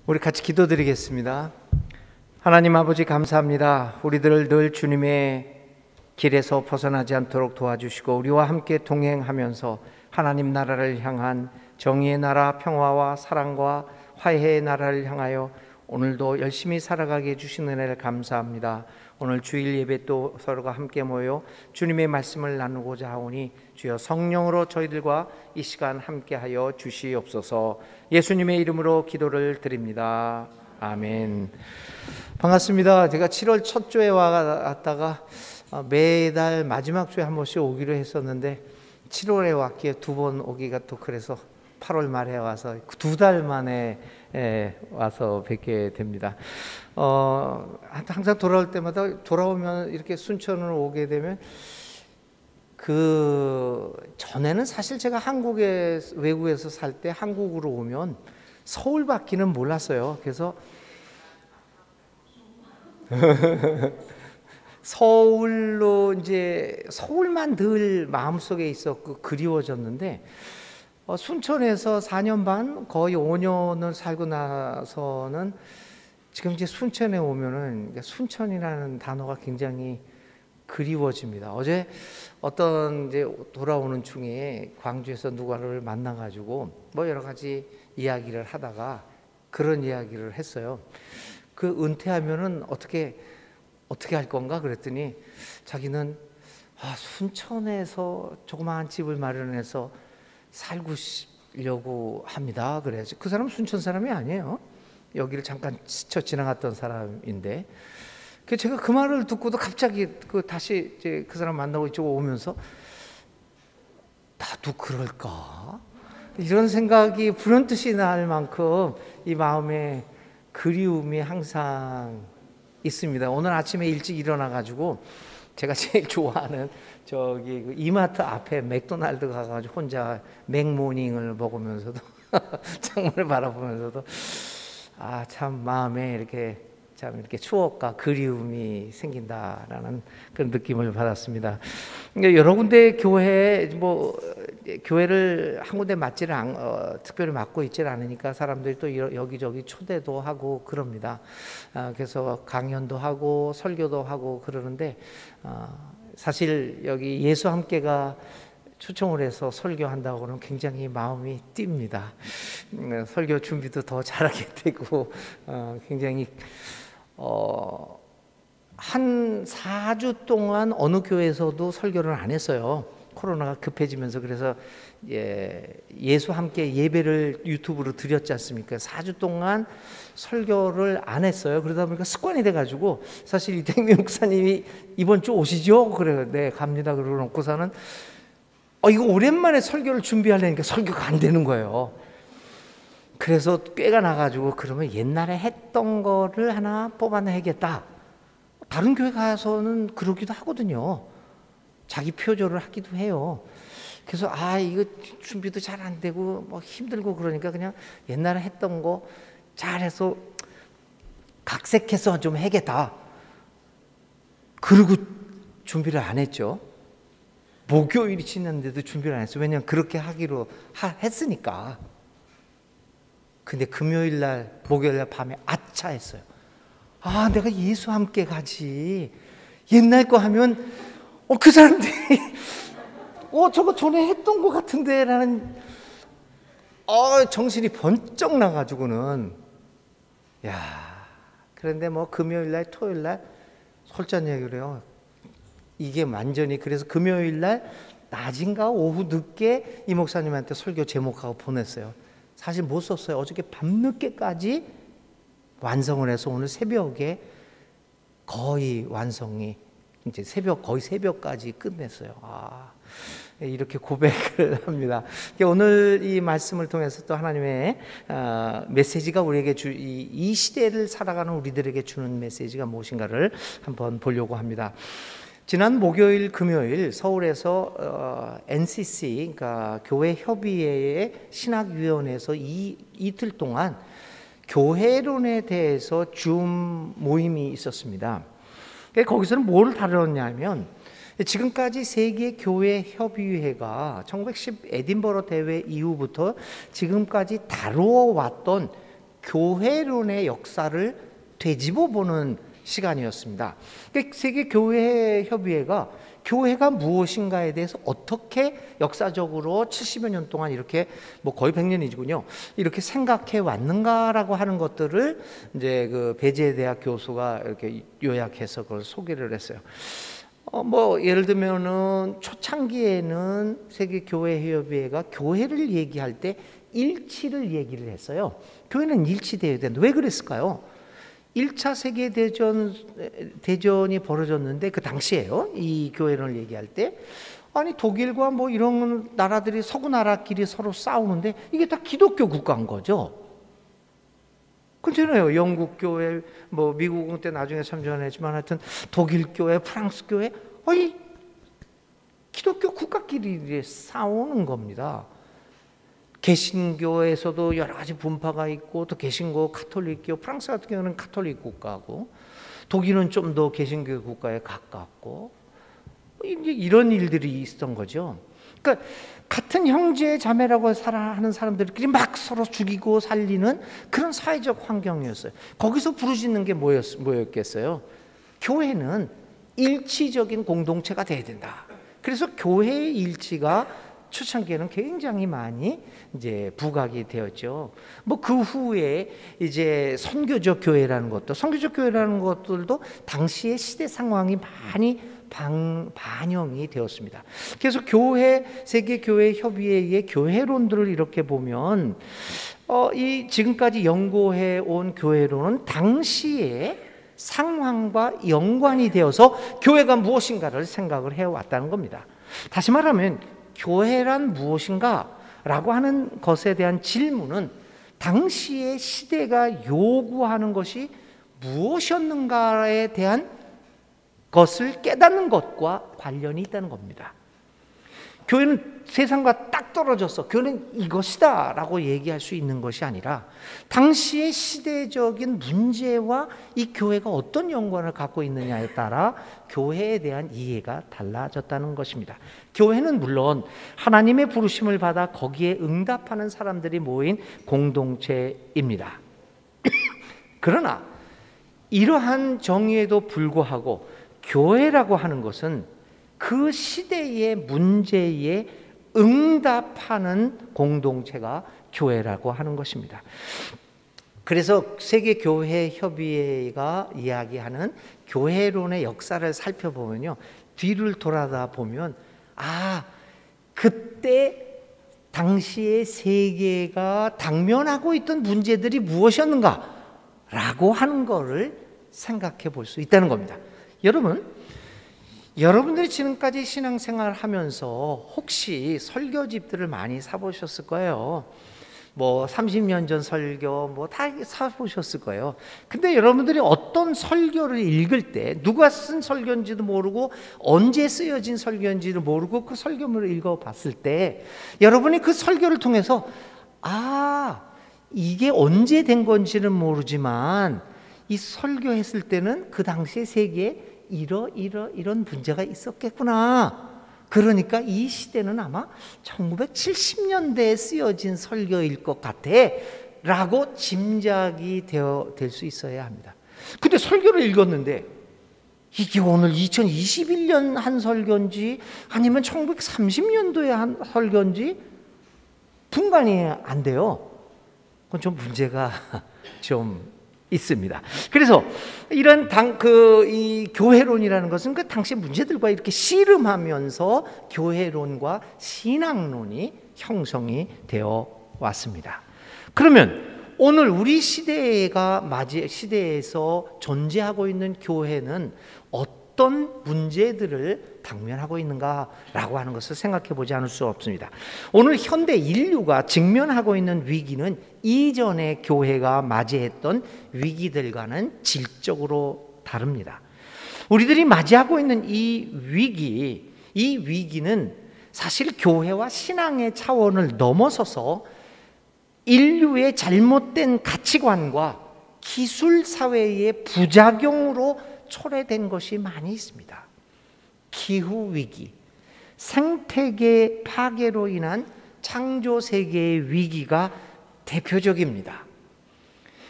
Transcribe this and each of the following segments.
우리 같이 기도드리겠습니다. 하나님 아버지 감사합니다. 우리들을 늘 주님의 길에서 벗어나지 않도록 도와주시고 우리와 함께 동행하면서 하나님 나라를 향한 정의의 나라, 평화와 사랑과 화해의 나라를 향하여 오늘도 열심히 살아가게 해주신 은혜를 감사합니다. 오늘 주일 예배 또 서로가 함께 모여 주님의 말씀을 나누고자 하오니 주여 성령으로 저희들과 이 시간 함께하여 주시옵소서. 예수님의 이름으로 기도를 드립니다. 아멘. 반갑습니다. 제가 7월 첫 주에 왔다가 매달 마지막 주에 한 번씩 오기로 했었는데 7월에 왔기에 두 번 오기가 또 그래서 8월 말에 와서 2달 만에 와서 뵙게 됩니다. 항상 돌아올 때마다 돌아오면 이렇게 순천으로 오게 되면 그 전에는 사실 제가 외국에서 살 때 한국으로 오면 서울밖에는 몰랐어요. 그래서 서울만 늘 마음속에 있었고 그리워졌는데 순천에서 4년 반 거의 5년을 살고 나서는 지금 이제 순천에 오면은 순천이라는 단어가 굉장히 그리워집니다. 어제 어떤 이제 돌아오는 중에 광주에서 누가를 만나가지고 뭐 여러 가지 이야기를 하다가 그런 이야기를 했어요. 그 은퇴하면은 어떻게 할 건가 그랬더니 자기는 순천에서 조그마한 집을 마련해서 살고 싶려고 합니다. 그래야지. 그 사람은 순천 사람이 아니에요. 여기를 잠깐 스쳐 지나갔던 사람인데 제가 그 말을 듣고도 갑자기 다시 이제 그 사람 만나고 이쪽 오면서 나도 그럴까? 이런 생각이 불현듯이 날 만큼 이 마음에 그리움이 항상 있습니다. 오늘 아침에 일찍 일어나가지고 제가 제일 좋아하는 저기 이마트 앞에 맥도날드 가가지고 혼자 맥모닝을 먹으면서도 창문을 바라보면서도 참 마음에 이렇게 추억과 그리움이 생긴다라는 그런 느낌을 받았습니다. 그러니까 여러 군데 교회를 한 군데 특별히 맡고 있질 않으니까 사람들이 또 여기저기 초대도 하고 그럽니다. 그래서 강연도 하고 설교도 하고 그러는데 사실 여기 예수 함께가 초청을 해서 설교한다고 그러면 굉장히 마음이 뜁니다. 설교 준비도 더 잘하게 되고 굉장히 한 4주 동안 어느 교회에서도 설교를 안 했어요. 코로나가 급해지면서. 그래서 예수 함께 예배를 유튜브로 드렸지 않습니까? 4주 동안 설교를 안 했어요. 그러다 보니까 습관이 돼가지고 사실 이택민 목사님이 이번 주 오시죠? 그래요. 네, 갑니다. 그러고 놓고서는 이거 오랜만에 설교를 준비하려니까 설교가 안 되는 거예요. 그래서 꾀가 나가지고 그러면 옛날에 했던 거를 하나 뽑아내야겠다. 다른 교회 가서는 그러기도 하거든요. 자기 표절을 하기도 해요. 그래서 이거 준비도 잘 안 되고 힘들고 그러니까 그냥 옛날에 했던 거 잘해서 각색해서 좀 해야겠다. 그리고 준비를 안 했죠. 목요일이 지났는데도 준비를 안 했어요. 왜냐하면 그렇게 하기로 했으니까. 근데 목요일 날 밤에 아차 했어요. 내가 예수 함께 가지. 옛날 거 하면 그 사람들이 저거 전에 했던 것 같은데 라는 정신이 번쩍 나가지고는 그런데 금요일 날 토요일 날 솔직한 얘기를 해요. 이게 완전히 그래서 금요일 날 낮인가 오후 늦게 이 목사님한테 설교 제목하고 보냈어요. 사실 못 썼어요. 어저께 밤늦게까지 완성을 해서 오늘 새벽에 거의 완성이 이제 거의 새벽까지 끝냈어요. 이렇게 고백을 합니다. 오늘 이 말씀을 통해서 또 하나님의 메시지가 우리에게 이 시대를 살아가는 우리들에게 주는 메시지가 무엇인가를 한번 보려고 합니다. 지난 목요일, 금요일 서울에서 NCC, 그러니까 교회 협의회의 신학위원회에서 이틀 동안 교회론에 대해서 줌 모임이 있었습니다. 거기서는 뭘 다뤘냐면 지금까지 세계 교회 협의회가 1910 에딘버러 대회 이후부터 지금까지 다루어 왔던 교회론의 역사를 되짚어 보는 시간이었습니다. 세계 교회 협의회가 교회가 무엇인가에 대해서 어떻게 역사적으로 70여 년 동안 이렇게 뭐 거의 100년이군요. 이렇게 생각해 왔는가라고 하는 것들을 이제 그 배재대학 교수가 이렇게 요약해서 그걸 소개를 했어요. 뭐 예를 들면은 초창기에는 세계 교회 협의회가 교회를 얘기할 때 일치를 얘기를 했어요. 교회는 일치되어야 된다. 왜 그랬을까요? 1차 세계대전이 벌어졌는데 그 당시에요. 이 교회론을 얘기할 때 아니 독일과 뭐 이런 나라들이 서구 나라끼리 서로 싸우는데 이게 다 기독교 국가인 거죠. 그렇잖아요. 영국 교회, 뭐 미국은 때 나중에 참전했지만 하여튼 독일 교회, 프랑스 교회, 아니 기독교 국가끼리 싸우는 겁니다. 개신교에서도 여러 가지 분파가 있고 또 개신교, 가톨릭교, 프랑스 같은 경우는 가톨릭 국가고 독일은 좀 더 개신교 국가에 가깝고 이제 이런 일들이 있었던 거죠. 그러니까 같은 형제 자매라고 하는 사람들끼리 막 서로 죽이고 살리는 그런 사회적 환경이었어요. 거기서 부르짖는 게 뭐였겠어요? 교회는 일치적인 공동체가 돼야 된다. 그래서 교회의 일치가 초창기에는 굉장히 많이 이제 부각이 되었죠. 뭐 그 후에 이제 선교적 교회라는 것들도 당시의 시대 상황이 많이 반영이 되었습니다. 그래서 세계 교회 협의회의 교회론들을 이렇게 보면 이 지금까지 연구해 온 교회론은 당시의 상황과 연관이 되어서 교회가 무엇인가를 생각을 해왔다는 겁니다. 다시 말하면 교회란 무엇인가? 라고 하는 것에 대한 질문은 당시의 시대가 요구하는 것이 무엇이었는가에 대한 것을 깨닫는 것과 관련이 있다는 겁니다. 교회는 세상과 딱 떨어져서 교회는 이것이다 라고 얘기할 수 있는 것이 아니라 당시의 시대적인 문제와 이 교회가 어떤 연관을 갖고 있느냐에 따라 교회에 대한 이해가 달라졌다는 것입니다. 교회는 물론 하나님의 부르심을 받아 거기에 응답하는 사람들이 모인 공동체입니다. 그러나 이러한 정의에도 불구하고 교회라고 하는 것은 그 시대의 문제에 응답하는 공동체가 교회라고 하는 것입니다. 그래서 세계교회협의회가 이야기하는 교회론의 역사를 살펴보면요, 뒤를 돌아다 보면 그때 당시의 세계가 당면하고 있던 문제들이 무엇이었는가 라고 하는 것을 생각해 볼 수 있다는 겁니다. 여러분들이 지금까지 신앙생활을 하면서 혹시 설교집들을 많이 사보셨을 거예요. 뭐 30년 전 설교 뭐 다 사보셨을 거예요. 근데 여러분들이 어떤 설교를 읽을 때 누가 쓴 설교인지도 모르고 언제 쓰여진 설교인지도 모르고 그 설교물을 읽어봤을 때 여러분이 그 설교를 통해서 이게 언제 된 건지는 모르지만 이 설교했을 때는 그 당시의 세계에 이런 문제가 있었겠구나. 그러니까 이 시대는 아마 1970년대에 쓰여진 설교일 것 같아 라고 짐작이 될 수 있어야 합니다. 근데 설교를 읽었는데 이게 오늘 2021년 한 설교인지 아니면 1930년도에 한 설교인지 분간이 안 돼요. 그건 좀 문제가 좀 있습니다. 그래서 이런 이 교회론이라는 것은 그 당시 문제들과 이렇게 씨름하면서 교회론과 신앙론이 형성이 되어 왔습니다. 그러면 오늘 우리 시대에서 존재하고 있는 교회는 어떤 문제들을 당면하고 있는가라고 하는 것을 생각해 보지 않을 수 없습니다. 오늘 현대 인류가 직면하고 있는 위기는 이전에 교회가 맞이했던 위기들과는 질적으로 다릅니다. 우리들이 맞이하고 있는 이 위기는 사실 교회와 신앙의 차원을 넘어서서 인류의 잘못된 가치관과 기술 사회의 부작용으로 초래된 것이 많이 있습니다. 기후위기, 생태계 파괴로 인한 창조세계의 위기가 대표적입니다.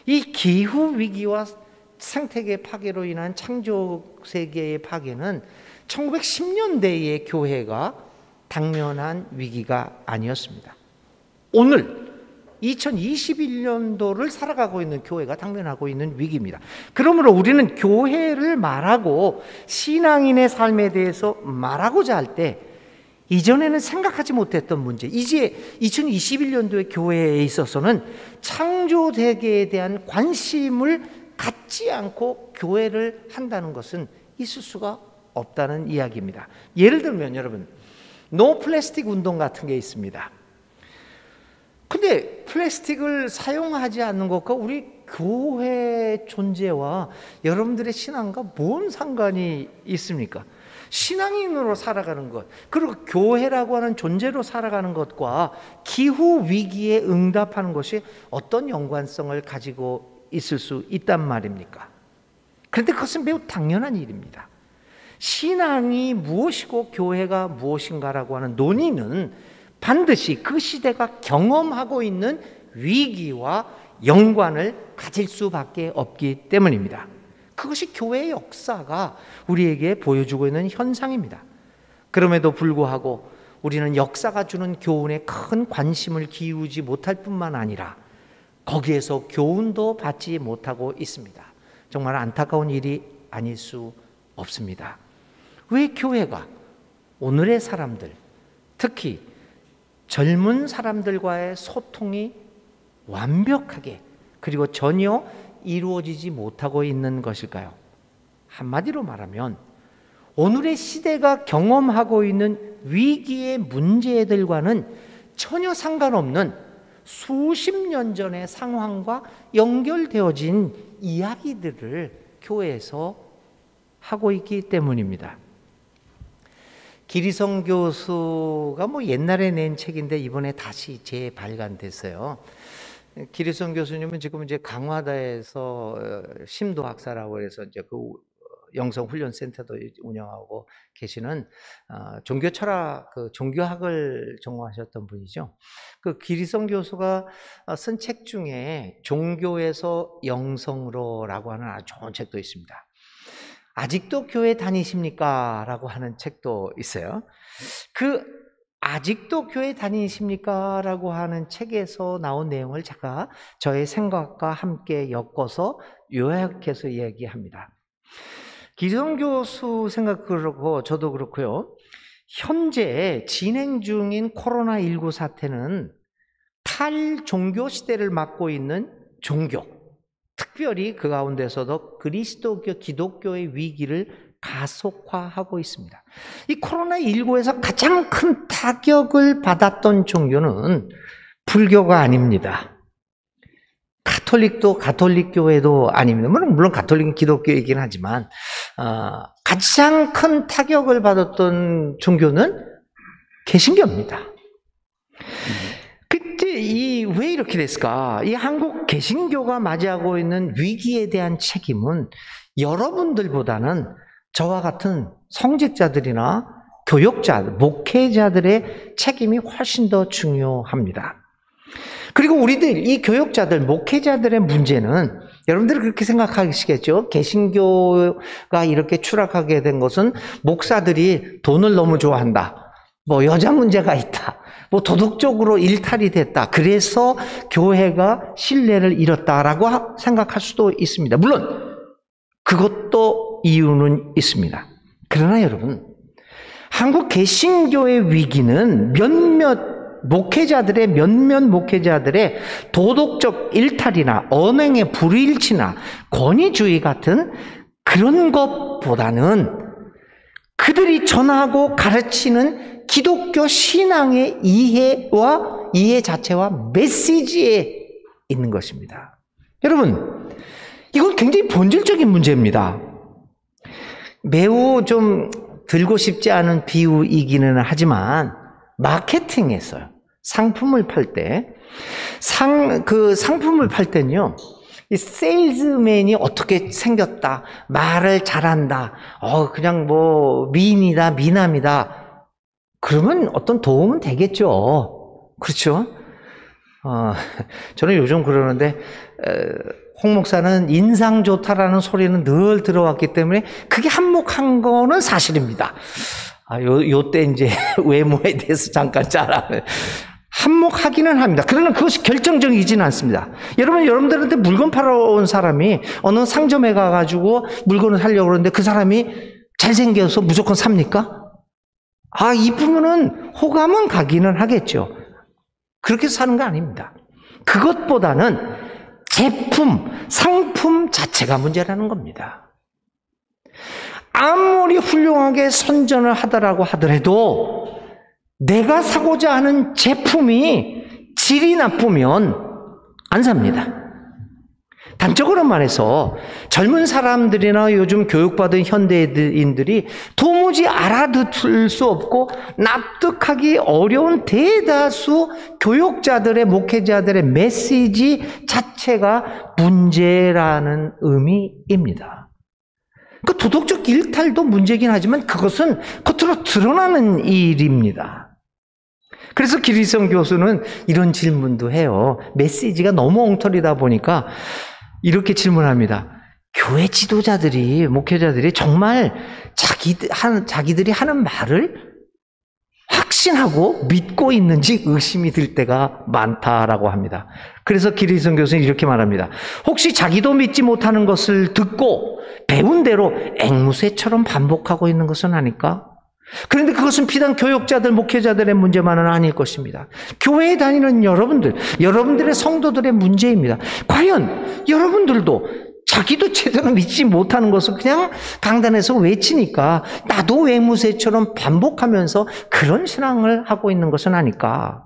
이 기후 위기와 생태계 파괴로 인한 창조 세계의 파괴는 1910년대의 교회가 당면한 위기가 아니었습니다. 오늘 2021년도를 살아가고 있는 교회가 당면하고 있는 위기입니다. 그러므로 우리는 교회를 말하고 신앙인의 삶에 대해서 말하고자 할 때 이전에는 생각하지 못했던 문제, 이제 2021년도의 교회에 있어서는 창조세계에 대한 관심을 갖지 않고 교회를 한다는 것은 있을 수가 없다는 이야기입니다. 예를 들면 여러분, 노 플라스틱 운동 같은 게 있습니다. 근데 플라스틱을 사용하지 않는 것과 우리 교회 존재와 여러분들의 신앙과 뭔 상관이 있습니까? 신앙인으로 살아가는 것, 그리고 교회라고 하는 존재로 살아가는 것과 기후 위기에 응답하는 것이 어떤 연관성을 가지고 있을 수 있단 말입니까? 그런데 그것은 매우 당연한 일입니다. 신앙이 무엇이고 교회가 무엇인가라고 하는 논의는 반드시 그 시대가 경험하고 있는 위기와 연관을 가질 수밖에 없기 때문입니다. 그것이 교회의 역사가 우리에게 보여주고 있는 현상입니다. 그럼에도 불구하고 우리는 역사가 주는 교훈에 큰 관심을 기울이지 못할 뿐만 아니라 거기에서 교훈도 받지 못하고 있습니다. 정말 안타까운 일이 아닐 수 없습니다. 왜 교회가 오늘의 사람들, 특히 젊은 사람들과의 소통이 완벽하게 그리고 전혀 이루어지지 못하고 있는 것일까요? 한마디로 말하면 오늘의 시대가 경험하고 있는 위기의 문제들과는 전혀 상관없는 수십 년 전의 상황과 연결되어진 이야기들을 교회에서 하고 있기 때문입니다. 기리성 교수가 옛날에 낸 책인데 이번에 다시 재발간됐어요. 기리성 교수님은 지금 이제 강화다에서 심도학사라고 해서 이제 그 영성훈련센터도 운영하고 계시는 종교 철학, 종교학을 전공하셨던 분이죠. 그 기리성 교수가 쓴 책 중에 종교에서 영성으로라고 하는 아주 좋은 책도 있습니다. 아직도 교회 다니십니까? 라고 하는 책도 있어요. 그 아직도 교회 다니십니까? 라고 하는 책에서 나온 내용을 제가 저의 생각과 함께 엮어서 요약해서 이야기합니다. 기성 교수 생각 그렇고 저도 그렇고요. 현재 진행 중인 코로나19 사태는 탈종교 시대를 맞고 있는 종교, 특별히 그 가운데서도 그리스도교 기독교의 위기를 가속화하고 있습니다. 이 코로나19에서 가장 큰 타격을 받았던 종교는 불교가 아닙니다. 카톨릭도 가톨릭 교회도 아닙니다. 물론 가톨릭은 기독교이긴 하지만 가장 큰 타격을 받았던 종교는 개신교입니다. 그때 왜 이렇게 됐을까? 이 한국 개신교가 맞이하고 있는 위기에 대한 책임은 여러분들보다는 저와 같은 성직자들이나 교역자들, 목회자들의 책임이 훨씬 더 중요합니다. 그리고 우리들, 이 교역자들, 목회자들의 문제는 여러분들이 그렇게 생각하시겠죠? 개신교가 이렇게 추락하게 된 것은 목사들이 돈을 너무 좋아한다. 여자 문제가 있다. 도덕적으로 일탈이 됐다. 그래서 교회가 신뢰를 잃었다라고 생각할 수도 있습니다. 물론 그것도 이유는 있습니다. 그러나 여러분, 한국 개신교의 위기는 몇몇 목회자들의 도덕적 일탈이나 언행의 불일치나 권위주의 같은 그런 것보다는 그들이 전하고 가르치는 기독교 신앙의 이해와 이해 자체와 메시지에 있는 것입니다. 여러분, 이건 굉장히 본질적인 문제입니다. 매우 좀 들고 싶지 않은 비유이기는 하지만 마케팅에서요. 상품을 팔 때, 상품을 팔 때는요, 이 세일즈맨이 어떻게 생겼다, 말을 잘한다, 그냥 미인이다, 미남이다. 그러면 어떤 도움은 되겠죠. 그렇죠? 저는 요즘 그러는데, 홍 목사는 인상 좋다라는 소리는 늘 들어왔기 때문에 그게 한몫한 거는 사실입니다. 요때 이제 외모에 대해서 잠깐 한몫하기는 합니다. 그러나 그것이 결정적이지는 않습니다. 여러분들한테 물건 팔아온 사람이 어느 상점에 가가지고 물건을 사려고 그러는데 그 사람이 잘생겨서 무조건 삽니까? 이쁘면은 호감은 가기는 하겠죠. 그렇게 사는 거 아닙니다. 그것보다는 제품, 상품 자체가 문제라는 겁니다. 아무리 훌륭하게 선전을 하더라고 하더라도 내가 사고자 하는 제품이 질이 나쁘면 안 삽니다. 단적으로 말해서 젊은 사람들이나 요즘 교육받은 현대인들이 도무지 알아듣을 수 없고 납득하기 어려운 대다수 교육자들의, 목회자들의 메시지 자체가 문제라는 의미입니다. 그 도덕적 일탈도 문제긴 하지만 그것은 겉으로 드러나는 일입니다. 그래서 기리성 교수는 이런 질문도 해요. 메시지가 너무 엉터리다 보니까 이렇게 질문합니다. 교회 지도자들이, 목회자들이 정말 자기들이 하는 말을 확신하고 믿고 있는지 의심이 들 때가 많다라고 합니다. 그래서 기리성 교수는 이렇게 말합니다. 혹시 자기도 믿지 못하는 것을 듣고 배운 대로 앵무새처럼 반복하고 있는 것은 아닐까? 그런데 그것은 비단 교육자들, 목회자들의 문제만은 아닐 것입니다. 교회에 다니는 여러분들의 성도들의 문제입니다. 과연 여러분들도 자기도 제대로 믿지 못하는 것을 그냥 강단에서 외치니까 나도 앵무새처럼 반복하면서 그런 신앙을 하고 있는 것은 아닐까?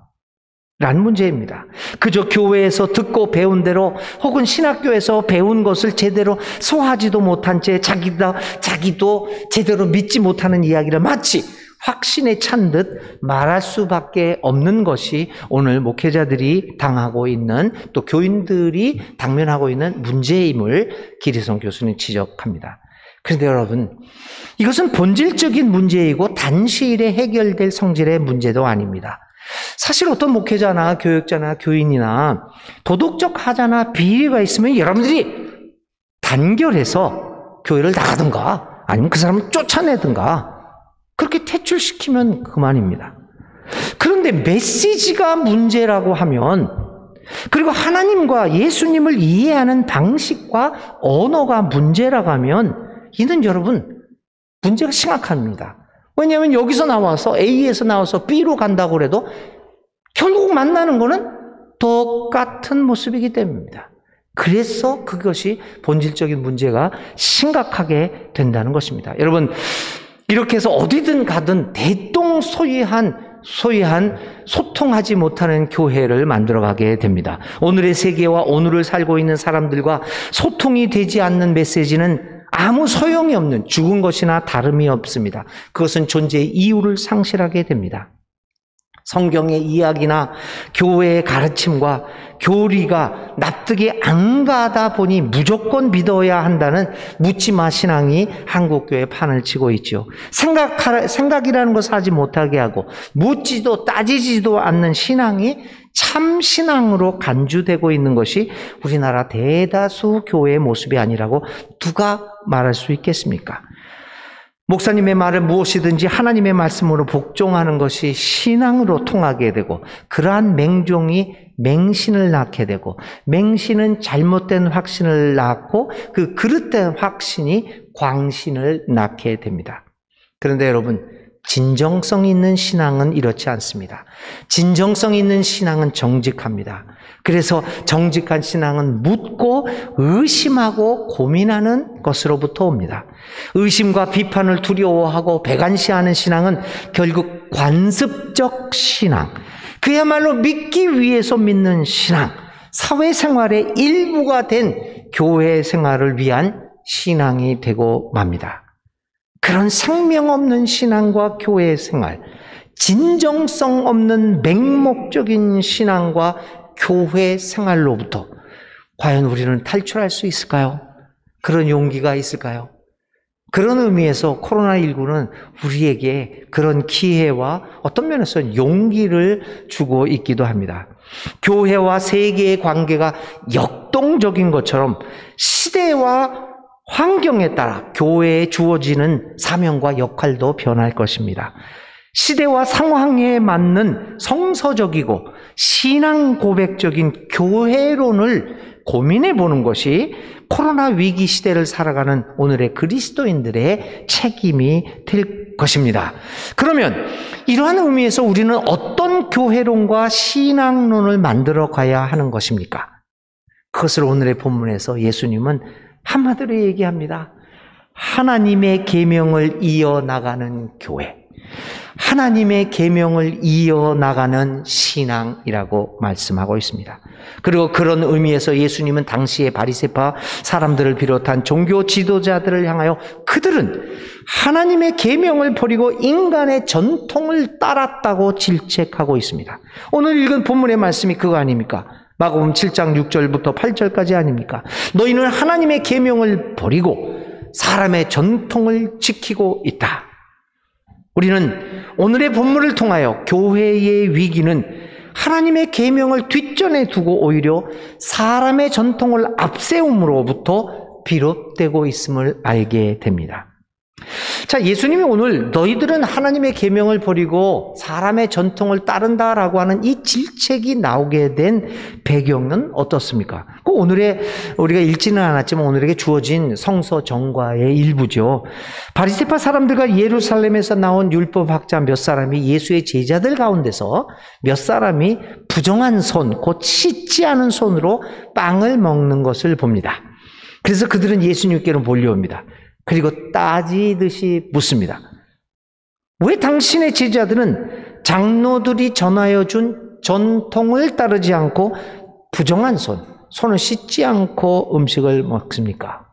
라는 문제입니다. 그저 교회에서 듣고 배운 대로 혹은 신학교에서 배운 것을 제대로 소화하지도 못한 채 자기도 제대로 믿지 못하는 이야기를 마치 확신에 찬 듯 말할 수밖에 없는 것이 오늘 목회자들이 당하고 있는, 또 교인들이 당면하고 있는 문제임을 기리성 교수는 지적합니다. 그런데 여러분, 이것은 본질적인 문제이고 단시일에 해결될 성질의 문제도 아닙니다. 사실 어떤 목회자나 교육자나 교인이나 도덕적 하자나 비리가 있으면 여러분들이 단결해서 교회를 나가든가 아니면 그 사람을 쫓아내든가 그렇게 퇴출시키면 그만입니다. 그런데 메시지가 문제라고 하면, 그리고 하나님과 예수님을 이해하는 방식과 언어가 문제라고 하면 이는 여러분 문제가 심각합니다. 왜냐하면 여기서 나와서 A에서 나와서 B로 간다고 해도 결국 만나는 거는 똑같은 모습이기 때문입니다. 그래서 그것이 본질적인 문제가 심각하게 된다는 것입니다. 여러분, 이렇게 해서 어디든 가든 대동소이한 소통하지 못하는 교회를 만들어가게 됩니다. 오늘의 세계와 오늘을 살고 있는 사람들과 소통이 되지 않는 메시지는 아무 소용이 없는 죽은 것이나 다름이 없습니다. 그것은 존재의 이유를 상실하게 됩니다. 성경의 이야기나 교회의 가르침과 교리가 납득이 안 가다 보니 무조건 믿어야 한다는 묻지마 신앙이 한국교회에 판을 치고 있죠. 생각이라는 것을 하지 못하게 하고 묻지도 따지지도 않는 신앙이 참 신앙으로 간주되고 있는 것이 우리나라 대다수 교회의 모습이 아니라고 누가 말할 수 있겠습니까? 목사님의 말을 무엇이든지 하나님의 말씀으로 복종하는 것이 신앙으로 통하게 되고, 그러한 맹종이 맹신을 낳게 되고, 맹신은 잘못된 확신을 낳고 그 그릇된 확신이 광신을 낳게 됩니다. 그런데 여러분, 진정성 있는 신앙은 이렇지 않습니다. 진정성 있는 신앙은 정직합니다. 그래서 정직한 신앙은 묻고 의심하고 고민하는 것으로부터 옵니다. 의심과 비판을 두려워하고 배관시하는 신앙은 결국 관습적 신앙, 그야말로 믿기 위해서 믿는 신앙, 사회생활의 일부가 된 교회 생활을 위한 신앙이 되고 맙니다. 그런 생명 없는 신앙과 교회 생활, 진정성 없는 맹목적인 신앙과 교회 생활로부터 과연 우리는 탈출할 수 있을까요? 그런 용기가 있을까요? 그런 의미에서 코로나19는 우리에게 그런 기회와 어떤 면에서는 용기를 주고 있기도 합니다. 교회와 세계의 관계가 역동적인 것처럼 시대와 환경에 따라 교회에 주어지는 사명과 역할도 변할 것입니다. 시대와 상황에 맞는 성서적이고 신앙 고백적인 교회론을 고민해 보는 것이 코로나 위기 시대를 살아가는 오늘의 그리스도인들의 책임이 될 것입니다. 그러면 이러한 의미에서 우리는 어떤 교회론과 신앙론을 만들어 가야 하는 것입니까? 그것을 오늘의 본문에서 예수님은 한마디로 얘기합니다. 하나님의 계명을 이어나가는 교회, 하나님의 계명을 이어나가는 신앙이라고 말씀하고 있습니다. 그리고 그런 의미에서 예수님은 당시의 바리새파 사람들을 비롯한 종교 지도자들을 향하여 그들은 하나님의 계명을 버리고 인간의 전통을 따랐다고 질책하고 있습니다. 오늘 읽은 본문의 말씀이 그거 아닙니까? 마가복음 7장 6절부터 8절까지 아닙니까? 너희는 하나님의 계명을 버리고 사람의 전통을 지키고 있다. 우리는 오늘의 본문을 통하여 교회의 위기는 하나님의 계명을 뒷전에 두고 오히려 사람의 전통을 앞세움으로부터 비롯되고 있음을 알게 됩니다. 자, 예수님이 오늘 너희들은 하나님의 계명을 버리고 사람의 전통을 따른다라고 하는 이 질책이 나오게 된 배경은 어떻습니까? 그 오늘의 우리가 읽지는 않았지만 오늘에게 주어진 성서 정과의 일부죠. 바리새파 사람들과 예루살렘에서 나온 율법학자 몇 사람이 예수의 제자들 가운데서 몇 사람이 부정한 손, 곧 씻지 않은 손으로 빵을 먹는 것을 봅니다. 그래서 그들은 예수님께로 몰려옵니다. 그리고 따지듯이 묻습니다. 왜 당신의 제자들은 장로들이 전하여 준 전통을 따르지 않고 부정한 손을 씻지 않고 음식을 먹습니까?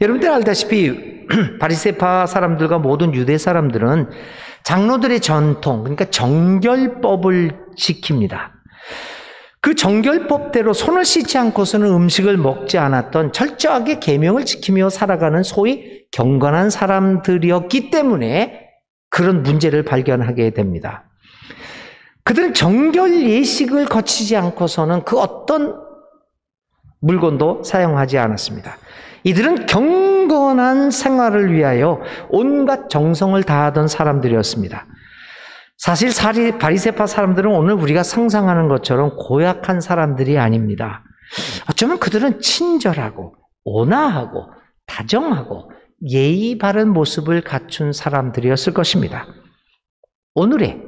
여러분들 알다시피 바리새파 사람들과 모든 유대 사람들은 장로들의 전통, 그러니까 정결법을 지킵니다. 그 정결법대로 손을 씻지 않고서는 음식을 먹지 않았던 철저하게 계명을 지키며 살아가는 소위 경건한 사람들이었기 때문에 그런 문제를 발견하게 됩니다. 그들은 정결 예식을 거치지 않고서는 그 어떤 물건도 사용하지 않았습니다. 이들은 경건한 생활을 위하여 온갖 정성을 다하던 사람들이었습니다. 사실 바리새파 사람들은 오늘 우리가 상상하는 것처럼 고약한 사람들이 아닙니다. 어쩌면 그들은 친절하고 온화하고 다정하고 예의 바른 모습을 갖춘 사람들이었을 것입니다. 오늘의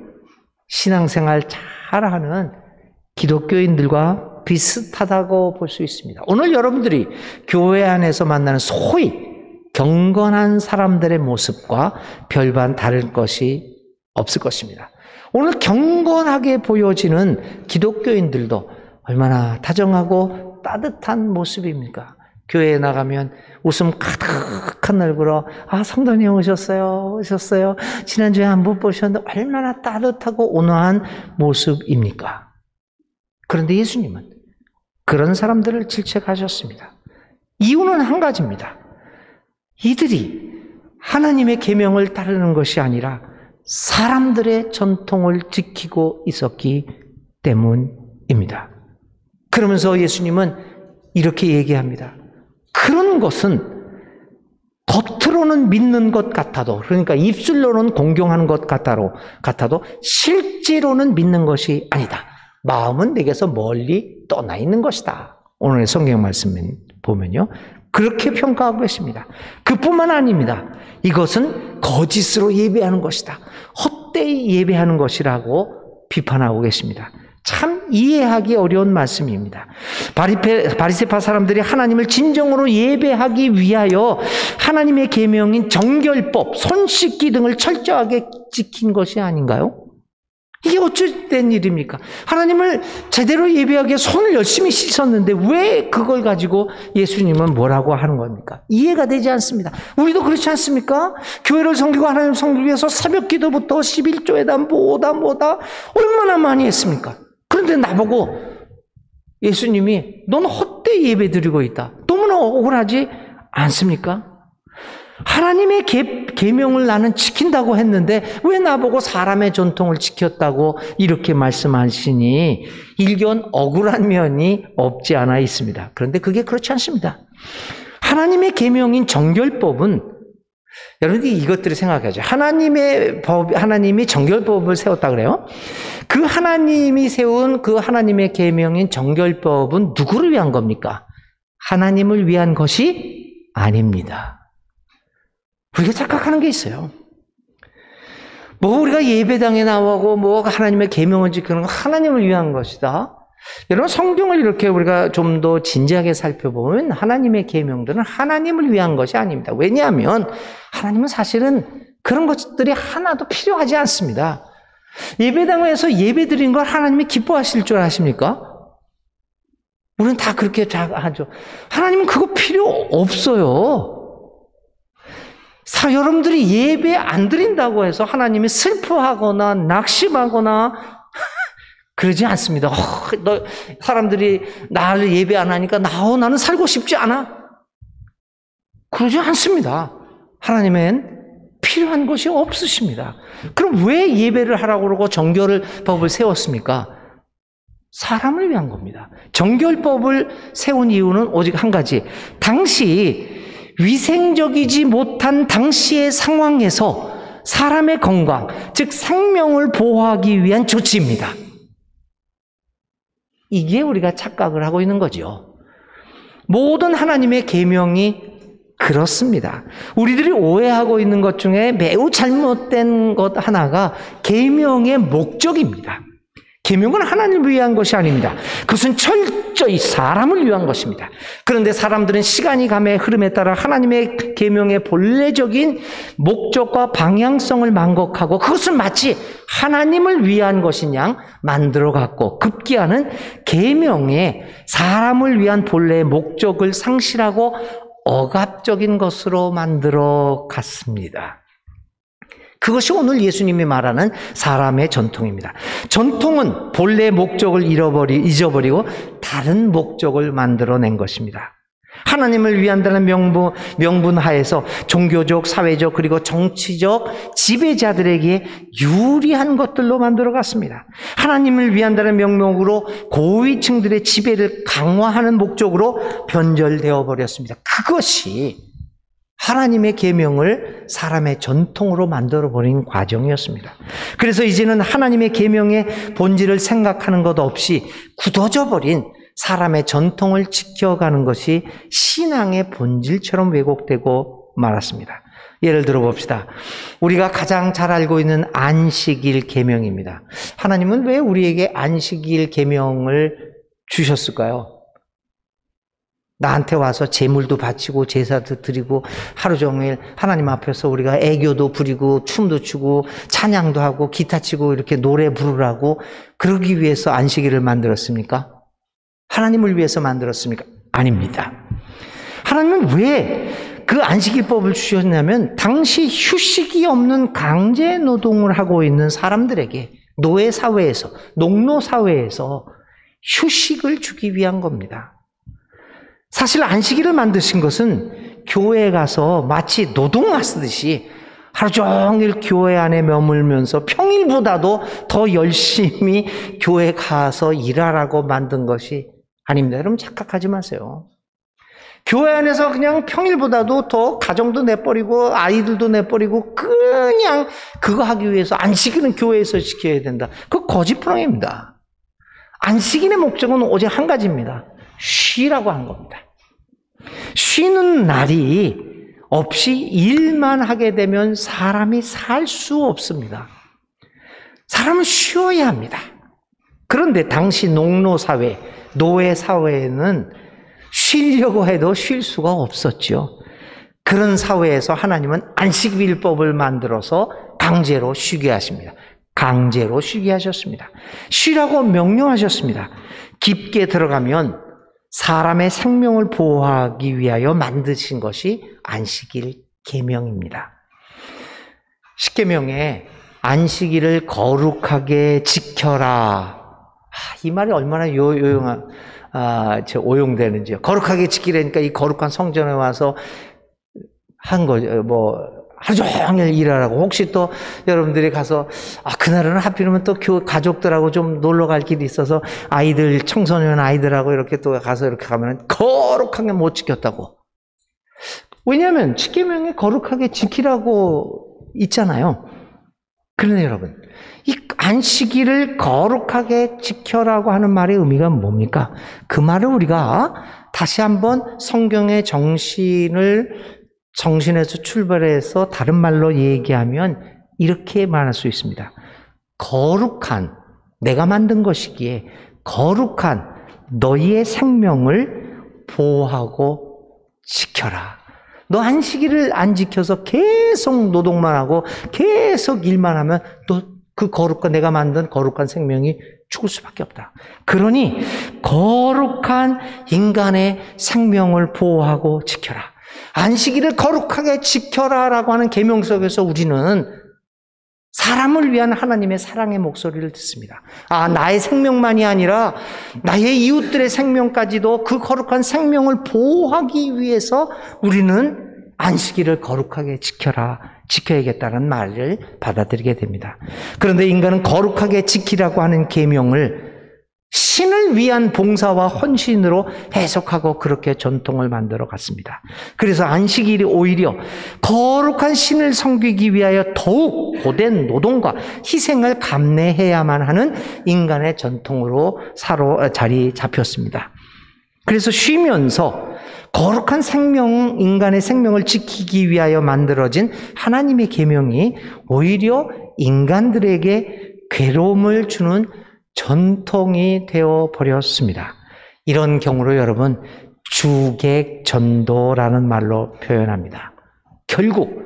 신앙생활 잘하는 기독교인들과 비슷하다고 볼 수 있습니다. 오늘 여러분들이 교회 안에서 만나는 소위 경건한 사람들의 모습과 별반 다를 것이 없을 것입니다. 오늘 경건하게 보여지는 기독교인들도 얼마나 다정하고 따뜻한 모습입니까? 교회에 나가면 웃음 가득한 얼굴로 성도님 오셨어요. 지난주에 한 번 보셨는데 얼마나 따뜻하고 온화한 모습입니까? 그런데 예수님은 그런 사람들을 질책하셨습니다. 이유는 한 가지입니다. 이들이 하나님의 계명을 따르는 것이 아니라 사람들의 전통을 지키고 있었기 때문입니다. 그러면서 예수님은 이렇게 얘기합니다. 그런 것은 겉으로는 믿는 것 같아도, 그러니까 입술로는 공경하는 것 같아도 실제로는 믿는 것이 아니다. 마음은 내게서 멀리 떠나 있는 것이다. 오늘의 성경 말씀 보면요. 그렇게 평가하고 계십니다. 그뿐만 아닙니다. 이것은 거짓으로 예배하는 것이다. 헛되이 예배하는 것이라고 비판하고 계십니다. 참 이해하기 어려운 말씀입니다. 바리새파 사람들이 하나님을 진정으로 예배하기 위하여 하나님의 계명인 정결법, 손 씻기 등을 철저하게 지킨 것이 아닌가요? 이게 어찌된 일입니까? 하나님을 제대로 예배하기에 손을 열심히 씻었는데 왜 그걸 가지고 예수님은 뭐라고 하는 겁니까? 이해가 되지 않습니다. 우리도 그렇지 않습니까? 교회를 섬기고 하나님 섬기기 위해서 새벽 기도부터 11조에다 뭐다 얼마나 많이 했습니까? 그런데 나보고 예수님이 넌 헛되이 예배 드리고 있다. 너무나 억울하지 않습니까? 하나님의 계명을 나는 지킨다고 했는데 왜 나보고 사람의 전통을 지켰다고 이렇게 말씀하시니 일견 억울한 면이 없지 않아 있습니다. 그런데 그게 그렇지 않습니다. 하나님의 계명인 정결법은 여러분들이 이것들을 생각하죠. 하나님이 정결법을 세웠다 그래요. 그 하나님이 세운 그 하나님의 계명인 정결법은 누구를 위한 겁니까? 하나님을 위한 것이 아닙니다. 우리가 착각하는 게 있어요. 우리가 예배당에 나오고 하나님의 계명을 지키는 건 하나님을 위한 것이다. 여러분, 성경을 이렇게 우리가 좀 더 진지하게 살펴보면 하나님의 계명들은 하나님을 위한 것이 아닙니다. 왜냐하면 하나님은 사실은 그런 것들이 하나도 필요하지 않습니다. 예배당에서 예배 드린 걸 하나님이 기뻐하실 줄 아십니까? 우리는 다 그렇게 하죠. 하나님은 그거 필요 없어요. 여러분들이 예배 안 드린다고 해서 하나님이 슬퍼하거나 낙심하거나 그러지 않습니다. 사람들이 나를 예배 안 하니까 나는 살고 싶지 않아. 그러지 않습니다. 하나님은 필요한 것이 없으십니다. 그럼 왜 예배를 하라고 그러고 정결법을 세웠습니까? 사람을 위한 겁니다. 정결법을 세운 이유는 오직 한 가지. 당시 위생적이지 못한 당시의 상황에서 사람의 건강, 즉 생명을 보호하기 위한 조치입니다. 이게 우리가 착각을 하고 있는 거죠. 모든 하나님의 계명이 그렇습니다. 우리들이 오해하고 있는 것 중에 매우 잘못된 것 하나가 계명의 목적입니다. 계명은 하나님을 위한 것이 아닙니다. 그것은 철저히 사람을 위한 것입니다. 그런데 사람들은 시간이 감의 흐름에 따라 하나님의 계명의 본래적인 목적과 방향성을 망각하고 그것을 마치 하나님을 위한 것인 양 만들어갔고 급기야는 계명에 사람을 위한 본래의 목적을 상실하고 억압적인 것으로 만들어 갔습니다. 그것이 오늘 예수님이 말하는 사람의 전통입니다. 전통은 본래의 목적을 잊어버리고 다른 목적을 만들어낸 것입니다. 하나님을 위한다는 명분 하에서 종교적, 사회적, 그리고 정치적 지배자들에게 유리한 것들로 만들어갔습니다. 하나님을 위한다는 명목으로 고위층들의 지배를 강화하는 목적으로 변절되어 버렸습니다. 그것이 하나님의 계명을 사람의 전통으로 만들어버린 과정이었습니다. 그래서 이제는 하나님의 계명의 본질을 생각하는 것 없이 굳어져 버린 사람의 전통을 지켜가는 것이 신앙의 본질처럼 왜곡되고 말았습니다. 예를 들어 봅시다. 우리가 가장 잘 알고 있는 안식일 계명입니다. 하나님은 왜 우리에게 안식일 계명을 주셨을까요? 나한테 와서 제물도 바치고 제사도 드리고 하루 종일 하나님 앞에서 우리가 애교도 부리고 춤도 추고 찬양도 하고 기타 치고 이렇게 노래 부르라고 그러기 위해서 안식일을 만들었습니까? 하나님을 위해서 만들었습니까? 아닙니다. 하나님은 왜 그 안식일법을 주셨냐면 당시 휴식이 없는 강제 노동을 하고 있는 사람들에게 노예 사회에서 농노 사회에서 휴식을 주기 위한 겁니다. 사실 안식일을 만드신 것은 교회에 가서 마치 노동하듯이 하루 종일 교회 안에 머물면서 평일보다도 더 열심히 교회 가서 일하라고 만든 것이 아닙니다. 여러분 착각하지 마세요. 교회 안에서 그냥 평일보다도 더 가정도 내버리고 아이들도 내버리고 그냥 그거 하기 위해서 안식일은 교회에서 지켜야 된다. 그거 거짓부렁입니다. 안식일의 목적은 오직 한 가지입니다. 쉬라고 한 겁니다. 쉬는 날이 없이 일만 하게 되면 사람이 살 수 없습니다. 사람은 쉬어야 합니다. 그런데 당시 농노사회, 노예사회에는 쉬려고 해도 쉴 수가 없었죠. 그런 사회에서 하나님은 안식일법을 만들어서 강제로 쉬게 하십니다. 강제로 쉬게 하셨습니다. 쉬라고 명령하셨습니다. 깊게 들어가면 사람의 생명을 보호하기 위하여 만드신 것이 안식일 계명입니다. 십계명에 안식일을 거룩하게 지켜라. 이 말이 얼마나 오용되는지요. 거룩하게 지키려니까 이 거룩한 성전에 와서 한 거죠. 하루 종일 일하라고. 혹시 또 여러분들이 가서, 그날은 하필이면 또 가족들하고 좀 놀러 갈 길이 있어서 청소년 아이들하고 이렇게 또 가서 이렇게 가면 거룩하게 못 지켰다고. 왜냐하면 십계명에 거룩하게 지키라고 있잖아요. 그러네 여러분. 이 안식일을 거룩하게 지켜라고 하는 말의 의미가 뭡니까? 그 말을 우리가 다시 한번 성경의 정신에서 출발해서 다른 말로 얘기하면 이렇게 말할 수 있습니다. 거룩한, 내가 만든 것이기에 거룩한 너희의 생명을 보호하고 지켜라. 너 안식일을 안 지켜서 계속 노동만 하고 계속 일만 하면 너 그 거룩한, 내가 만든 거룩한 생명이 죽을 수밖에 없다. 그러니 거룩한 인간의 생명을 보호하고 지켜라. 안식일을 거룩하게 지켜라라고 하는 계명 속에서 우리는 사람을 위한 하나님의 사랑의 목소리를 듣습니다. 나의 생명만이 아니라 나의 이웃들의 생명까지도 그 거룩한 생명을 보호하기 위해서 우리는 안식일을 거룩하게 지켜야겠다는 말을 받아들이게 됩니다. 그런데 인간은 거룩하게 지키라고 하는 계명을 신을 위한 봉사와 헌신으로 해석하고 그렇게 전통을 만들어 갔습니다. 그래서 안식일이 오히려 거룩한 신을 섬기기 위하여 더욱 고된 노동과 희생을 감내해야만 하는 인간의 전통으로 자리 잡혔습니다. 그래서 쉬면서 거룩한 인간의 생명을 지키기 위하여 만들어진 하나님의 계명이 오히려 인간들에게 괴로움을 주는 전통이 되어 버렸습니다. 이런 경우로 여러분 주객전도라는 말로 표현합니다. 결국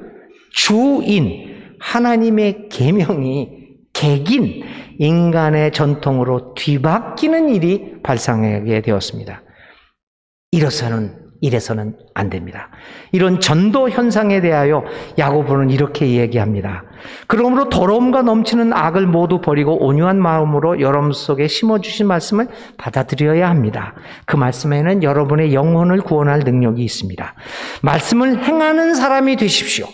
주인 하나님의 계명이 객인 인간의 전통으로 뒤바뀌는 일이 발생하게 되었습니다. 이래서는 안 됩니다. 이런 전도 현상에 대하여 야고보는 이렇게 얘기합니다. 그러므로 더러움과 넘치는 악을 모두 버리고 온유한 마음으로 여러분 속에 심어주신 말씀을 받아들여야 합니다. 그 말씀에는 여러분의 영혼을 구원할 능력이 있습니다. 말씀을 행하는 사람이 되십시오.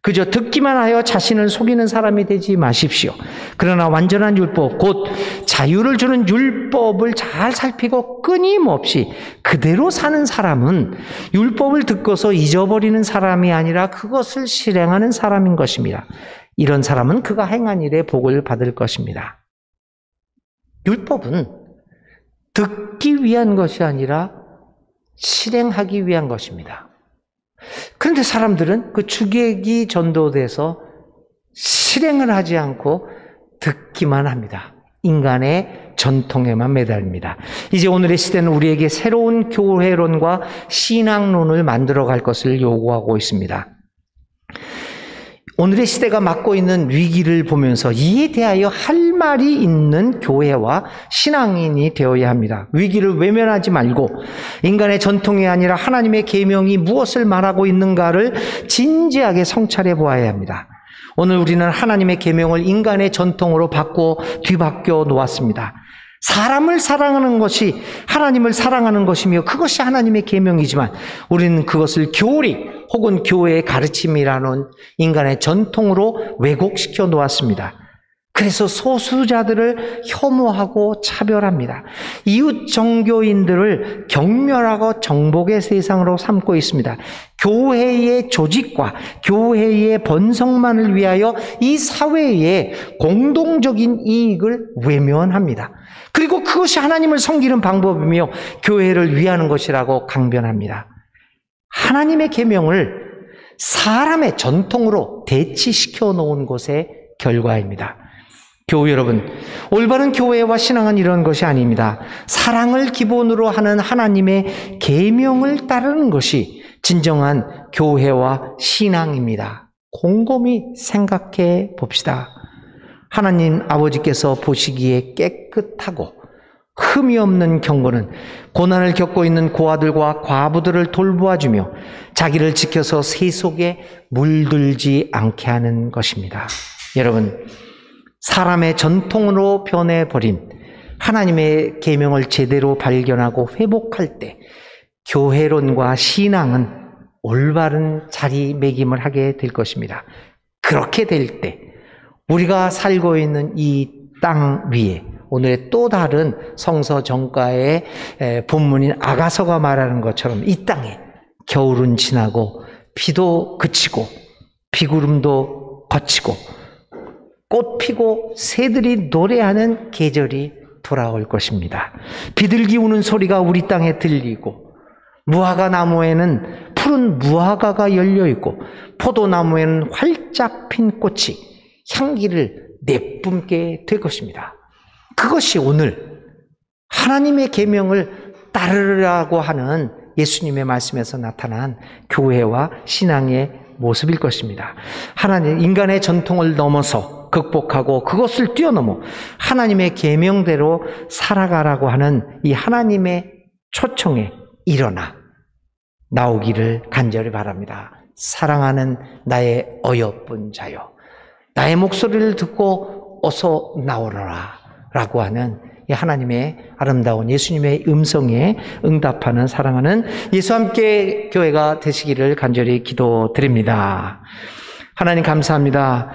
그저 듣기만 하여 자신을 속이는 사람이 되지 마십시오. 그러나 완전한 율법, 곧 자유를 주는 율법을 잘 살피고 끊임없이 그대로 사는 사람은 율법을 듣고서 잊어버리는 사람이 아니라 그것을 실행하는 사람인 것입니다. 이런 사람은 그가 행한 일에 복을 받을 것입니다. 율법은 듣기 위한 것이 아니라 실행하기 위한 것입니다. 그런데 사람들은 그 주객이 전도돼서 실행을 하지 않고 듣기만 합니다. 인간의 전통에만 매달립니다. 이제 오늘의 시대는 우리에게 새로운 교회론과 신앙론을 만들어갈 것을 요구하고 있습니다. 오늘의 시대가 맞고 있는 위기를 보면서 이에 대하여 할 말이 있는 교회와 신앙인이 되어야 합니다. 위기를 외면하지 말고 인간의 전통이 아니라 하나님의 계명이 무엇을 말하고 있는가를 진지하게 성찰해 보아야 합니다. 오늘 우리는 하나님의 계명을 인간의 전통으로 뒤바뀌어 놓았습니다. 사람을 사랑하는 것이 하나님을 사랑하는 것이며 그것이 하나님의 계명이지만 우리는 그것을 교리 혹은 교회의 가르침이라는 인간의 전통으로 왜곡시켜 놓았습니다. 그래서 소수자들을 혐오하고 차별합니다. 이웃 종교인들을 경멸하고 정복의 세상으로 삼고 있습니다. 교회의 조직과 교회의 번성만을 위하여 이 사회의 공동적인 이익을 외면합니다. 그리고 그것이 하나님을 섬기는 방법이며 교회를 위하는 것이라고 강변합니다. 하나님의 계명을 사람의 전통으로 대치시켜 놓은 것의 결과입니다. 교우 여러분, 올바른 교회와 신앙은 이런 것이 아닙니다. 사랑을 기본으로 하는 하나님의 계명을 따르는 것이 진정한 교회와 신앙입니다. 곰곰이 생각해 봅시다. 하나님 아버지께서 보시기에 깨끗하고 흠이 없는 경건은 고난을 겪고 있는 고아들과 과부들을 돌보아주며 자기를 지켜서 세속에 물들지 않게 하는 것입니다. 여러분, 사람의 전통으로 변해버린 하나님의 계명을 제대로 발견하고 회복할 때 교회론과 신앙은 올바른 자리매김을 하게 될 것입니다. 그렇게 될 때 우리가 살고 있는 이 땅 위에 오늘의 또 다른 성서 정가의 본문인 아가서가 말하는 것처럼 이 땅에 겨울은 지나고 비도 그치고 비구름도 거치고 꽃 피고 새들이 노래하는 계절이 돌아올 것입니다. 비둘기 우는 소리가 우리 땅에 들리고 무화과 나무에는 푸른 무화과가 열려있고 포도나무에는 활짝 핀 꽃이 향기를 내뿜게 될 것입니다. 그것이 오늘 하나님의 계명을 따르라고 하는 예수님의 말씀에서 나타난 교회와 신앙의 모습일 것입니다. 하나님, 인간의 전통을 넘어서 극복하고 그것을 뛰어넘어 하나님의 계명대로 살아가라고 하는 이 하나님의 초청에 일어나 나오기를 간절히 바랍니다. 사랑하는 나의 어여쁜 자여, 나의 목소리를 듣고 어서 나오너라 라고 하는 이 하나님의 아름다운 예수님의 음성에 응답하는 사랑하는 예수와 함께 교회가 되시기를 간절히 기도드립니다. 하나님 감사합니다.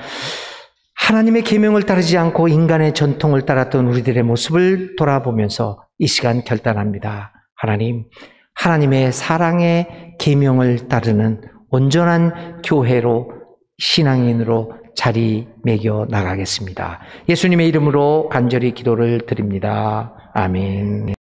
하나님의 계명을 따르지 않고 인간의 전통을 따랐던 우리들의 모습을 돌아보면서 이 시간 결단합니다. 하나님, 하나님의 사랑의 계명을 따르는 온전한 교회로 신앙인으로 자리매겨 나가겠습니다. 예수님의 이름으로 간절히 기도를 드립니다. 아멘.